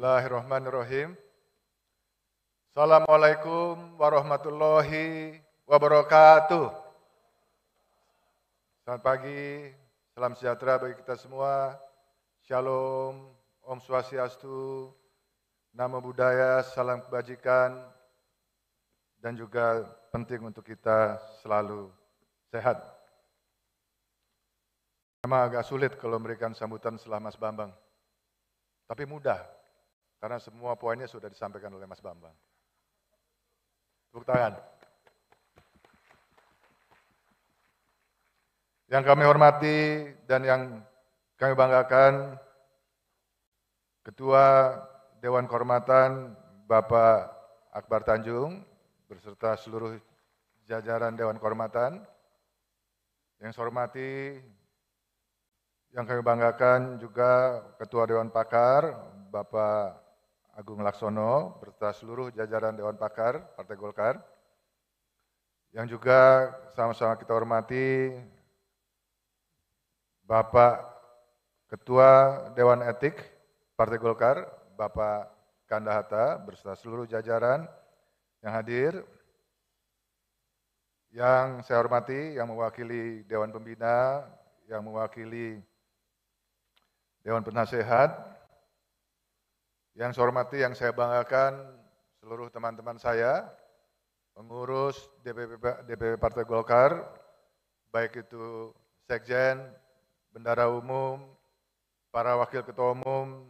Bismillahirrahmanirrahim. Assalamualaikum warahmatullahi wabarakatuh. Selamat pagi, salam sejahtera bagi kita semua. Shalom, Om Swastiastu, Namo Buddhaya, salam kebajikan, dan juga penting untuk kita selalu sehat. Memang agak sulit kalau memberikan sambutan setelah Mas Bambang. Tapi mudah, karena semua poinnya sudah disampaikan oleh Mas Bambang. Tepuk tangan. Yang kami hormati dan yang kami banggakan, Ketua Dewan Kehormatan Bapak Akbar Tanjung, beserta seluruh jajaran Dewan Kehormatan. Yang saya hormati, yang kami banggakan juga Ketua Dewan Pakar, Bapak Agung Laksono, beserta seluruh jajaran Dewan Pakar Partai Golkar. Yang juga sama-sama kita hormati Bapak Ketua Dewan Etik Partai Golkar, Bapak Kanda Hatta, beserta seluruh jajaran yang hadir. Yang saya hormati, yang mewakili Dewan Pembina, yang mewakili Dewan Penasehat, yang saya hormati, yang saya banggakan, seluruh teman-teman saya, pengurus DPP Partai Golkar, baik itu Sekjen, Bendara Umum, para Wakil Ketua Umum,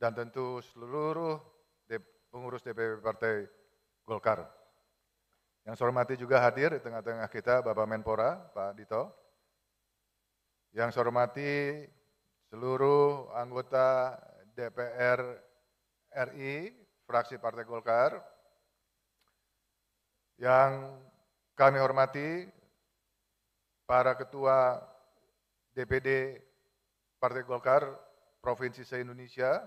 dan tentu seluruh pengurus DPP Partai Golkar. Yang saya hormati juga hadir di tengah-tengah kita Bapak Menpora, Pak Dito. Yang saya hormati seluruh anggota DPR RI, fraksi Partai Golkar, yang kami hormati para ketua DPD Partai Golkar Provinsi se-Indonesia,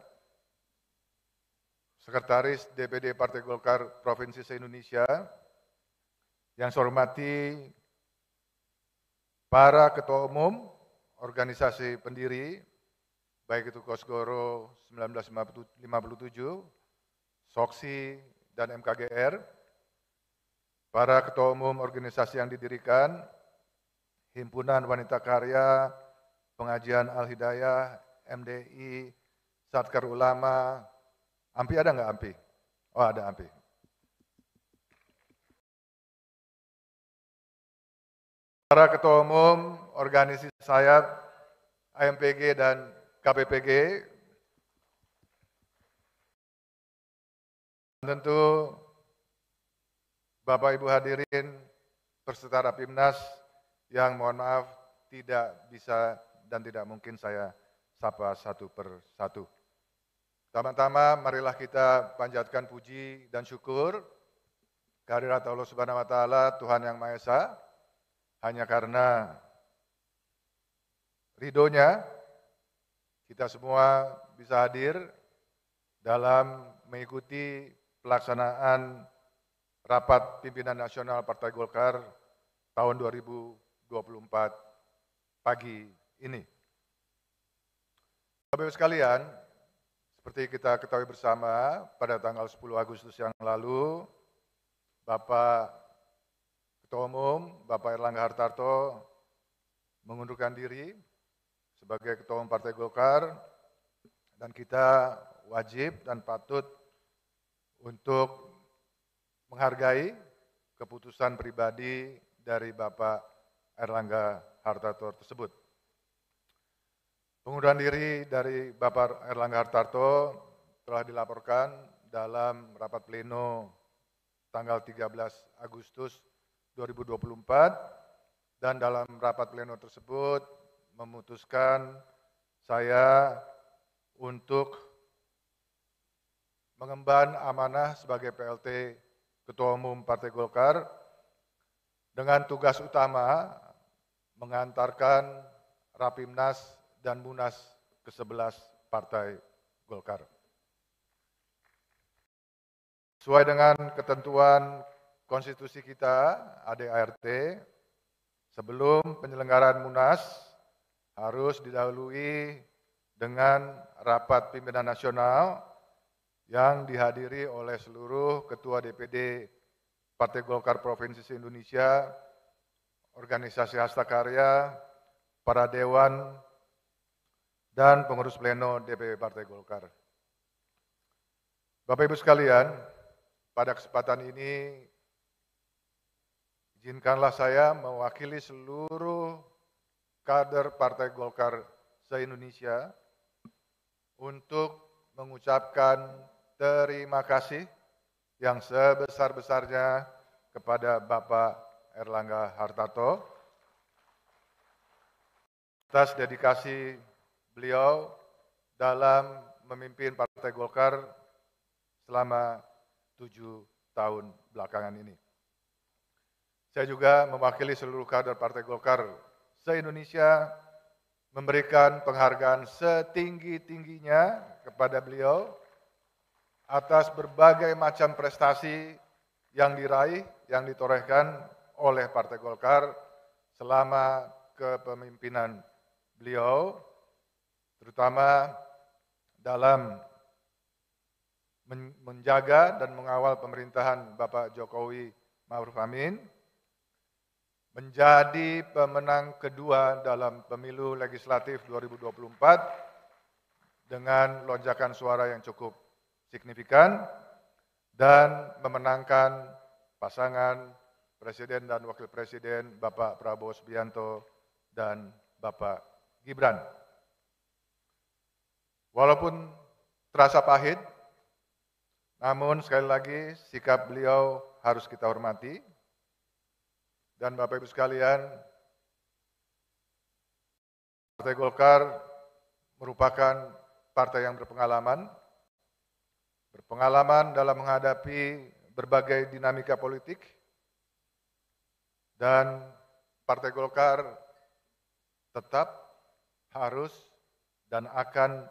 sekretaris DPD Partai Golkar Provinsi se-Indonesia, yang saya hormati para ketua umum organisasi pendiri, baik itu Kosgoro 1957, Soksi, dan MKGR, para ketua umum organisasi yang didirikan, Himpunan Wanita Karya, Pengajian Al-Hidayah, MDI, Satkar Ulama, AMPI ada nggak AMPI? Oh ada AMPI. Para ketua umum organisasi sayap, AMPG dan KPPG, tentu Bapak Ibu hadirin peserta Rapimnas yang mohon maaf tidak bisa dan tidak mungkin saya sapa satu per satu. Pertama-tama marilah kita panjatkan puji dan syukur kehadirat Allah Subhanahu wa taala, Tuhan yang Maha Esa, hanya karena ridhonya kita semua bisa hadir dalam mengikuti pelaksanaan Rapat Pimpinan Nasional Partai Golkar tahun 2024 pagi ini. Bapak-Ibu sekalian, seperti kita ketahui bersama, pada tanggal 10 Agustus yang lalu, Bapak Ketua Umum, Bapak Erlangga Hartarto, mengundurkan diri sebagai Ketua Umum Partai Golkar, dan kita wajib dan patut untuk menghargai keputusan pribadi dari Bapak Erlangga Hartarto tersebut. Pengunduran diri dari Bapak Erlangga Hartarto telah dilaporkan dalam rapat pleno tanggal 13 Agustus 2024, dan dalam rapat pleno tersebut memutuskan saya untuk mengemban amanah sebagai PLT Ketua Umum Partai Golkar dengan tugas utama mengantarkan Rapimnas dan Munas ke-11 Partai Golkar. Sesuai dengan ketentuan konstitusi kita, ADART, sebelum penyelenggaraan Munas harus didahului dengan rapat pimpinan nasional yang dihadiri oleh seluruh Ketua DPD Partai Golkar Provinsi Indonesia, organisasi hasta karya, para dewan, dan pengurus pleno DPP Partai Golkar. Bapak Ibu sekalian, pada kesempatan ini izinkanlah saya mewakili seluruh kader Partai Golkar se-Indonesia untuk mengucapkan terima kasih yang sebesar-besarnya kepada Bapak Erlangga Hartarto atas dedikasi beliau dalam memimpin Partai Golkar selama 7 tahun belakangan ini. Saya juga mewakili seluruh kader Partai Golkar se-Indonesia memberikan penghargaan setinggi-tingginya kepada beliau atas berbagai macam prestasi yang diraih, yang ditorehkan oleh Partai Golkar selama kepemimpinan beliau, terutama dalam menjaga dan mengawal pemerintahan Bapak Jokowi Ma'ruf Amin, menjadi pemenang kedua dalam pemilu legislatif 2024 dengan lonjakan suara yang cukup signifikan dan memenangkan pasangan Presiden dan Wakil Presiden Bapak Prabowo Subianto dan Bapak Gibran. Walaupun terasa pahit, namun sekali lagi sikap beliau harus kita hormati. Dan Bapak Ibu sekalian, Partai Golkar merupakan partai yang berpengalaman dalam menghadapi berbagai dinamika politik, dan Partai Golkar tetap harus dan akan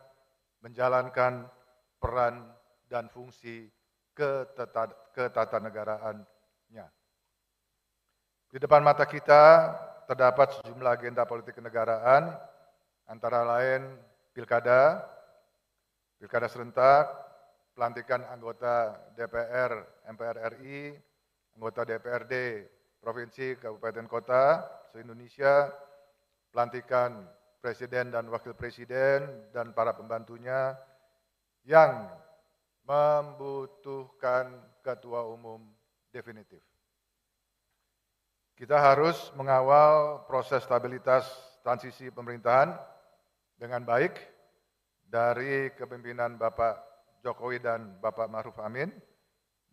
menjalankan peran dan fungsi ketatanegaraan-nya. Di depan mata kita terdapat sejumlah agenda politik kenegaraan, antara lain pilkada serentak, pelantikan anggota DPR, MPR RI, anggota DPRD, Provinsi, Kabupaten, Kota, se-Indonesia, pelantikan Presiden dan Wakil Presiden dan para pembantunya yang membutuhkan ketua umum definitif. Kita harus mengawal proses stabilitas transisi pemerintahan dengan baik dari kepemimpinan Bapak Jokowi dan Bapak Ma'ruf Amin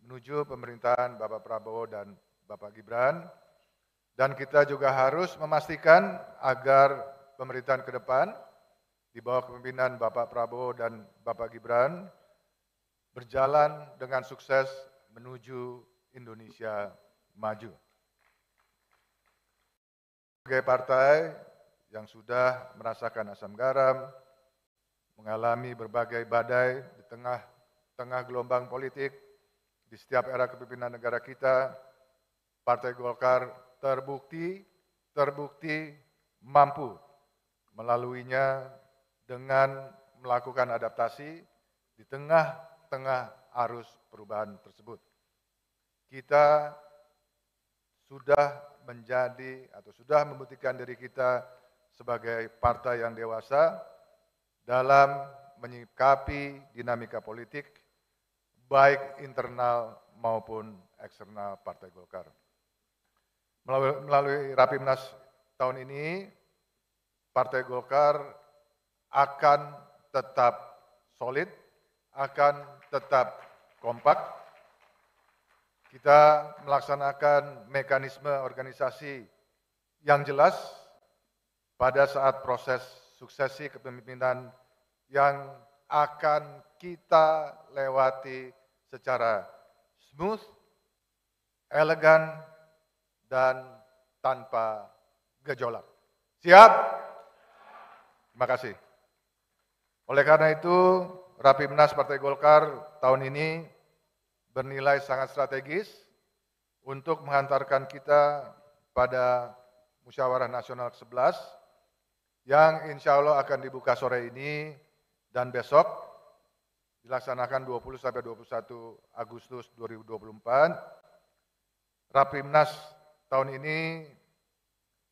menuju pemerintahan Bapak Prabowo dan Bapak Gibran, dan kita juga harus memastikan agar pemerintahan ke depan di bawah kepemimpinan Bapak Prabowo dan Bapak Gibran berjalan dengan sukses menuju Indonesia maju. Sebagai partai yang sudah merasakan asam garam, mengalami berbagai badai di tengah gelombang politik di setiap era kepemimpinan negara kita, Partai Golkar terbukti mampu melaluinya dengan melakukan adaptasi di tengah arus perubahan tersebut. Kita sudah membuktikan diri kita sebagai partai yang dewasa dalam menyikapi dinamika politik, baik internal maupun eksternal Partai Golkar. Melalui Rapimnas tahun ini, Partai Golkar akan tetap solid, akan tetap kompak. Kita melaksanakan mekanisme organisasi yang jelas pada saat proses suksesi kepemimpinan yang akan kita lewati secara smooth, elegan, dan tanpa gejolak. Siap? Terima kasih. Oleh karena itu, Rapimnas Partai Golkar tahun ini bernilai sangat strategis untuk menghantarkan kita pada Musyawarah Nasional ke-11 yang insya Allah akan dibuka sore ini dan besok dilaksanakan 20 sampai 21 Agustus 2024. Rapimnas tahun ini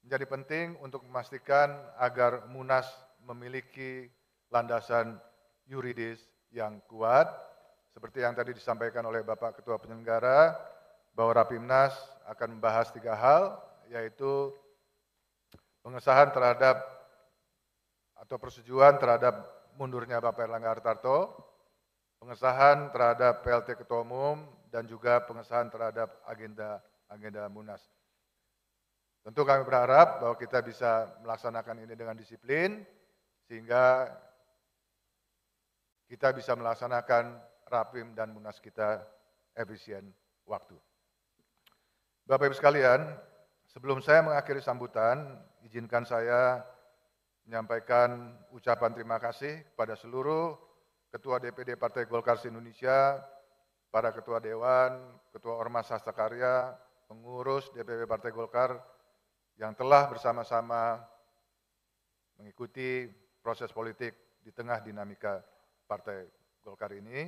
menjadi penting untuk memastikan agar Munas memiliki landasan yuridis yang kuat, seperti yang tadi disampaikan oleh Bapak Ketua Penyelenggara, bahwa Rapimnas akan membahas 3 hal, yaitu pengesahan terhadap atau persetujuan terhadap mundurnya Bapak Erlangga Hartarto, pengesahan terhadap PLT Ketua Umum, dan juga pengesahan terhadap agenda Munas. Tentu kami berharap bahwa kita bisa melaksanakan ini dengan disiplin, sehingga kita bisa melaksanakan Rapim dan Munas kita efisien waktu. Bapak Ibu sekalian, sebelum saya mengakhiri sambutan, izinkan saya menyampaikan ucapan terima kasih kepada seluruh Ketua DPD Partai Golkar se-Indonesia, para Ketua Dewan, Ketua Ormas Hasta Karya, pengurus DPP Partai Golkar yang telah bersama-sama mengikuti proses politik di tengah dinamika Partai Golkar ini.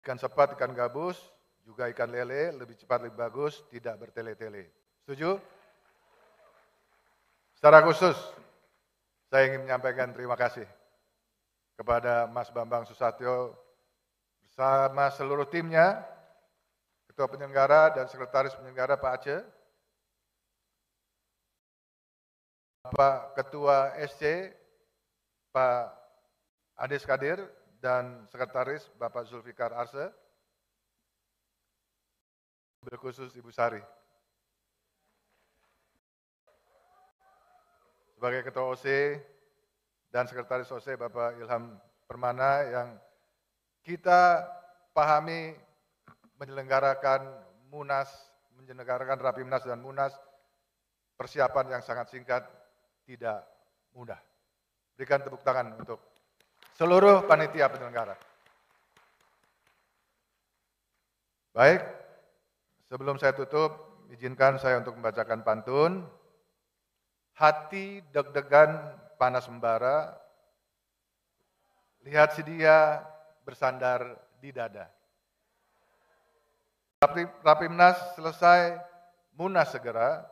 Ikan sepat, ikan gabus, juga ikan lele, lebih cepat lebih bagus, tidak bertele-tele. Setuju? Secara khusus, saya ingin menyampaikan terima kasih kepada Mas Bambang Susatyo bersama seluruh timnya, Ketua Penyelenggara dan Sekretaris Penyelenggara Pak Aceh, Pak Ketua SC, Pak Ades Kadir, dan Sekretaris Bapak Zulfikar Arse, berkhusus Ibu Sari. Sebagai Ketua OC dan Sekretaris OC Bapak Ilham Permana, yang kita pahami menyelenggarakan Munas, menyelenggarakan Rapimnas dan Munas, persiapan yang sangat singkat, tidak mudah. Berikan tepuk tangan untuk seluruh panitia penyelenggara. Baik, sebelum saya tutup, izinkan saya untuk membacakan pantun. Hati deg-degan panas membara, lihat si dia bersandar di dada. Rapimnas selesai, Munas segera,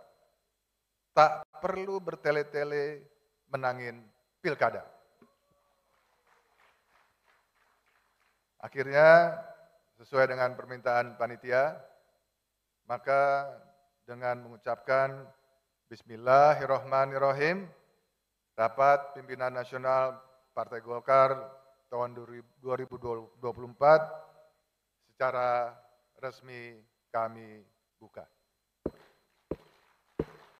tak perlu bertele-tele menangin pilkada. Akhirnya, sesuai dengan permintaan panitia, maka dengan mengucapkan Bismillahirrahmanirrahim, rapat pimpinan nasional Partai Golkar tahun 2024 secara resmi kami buka.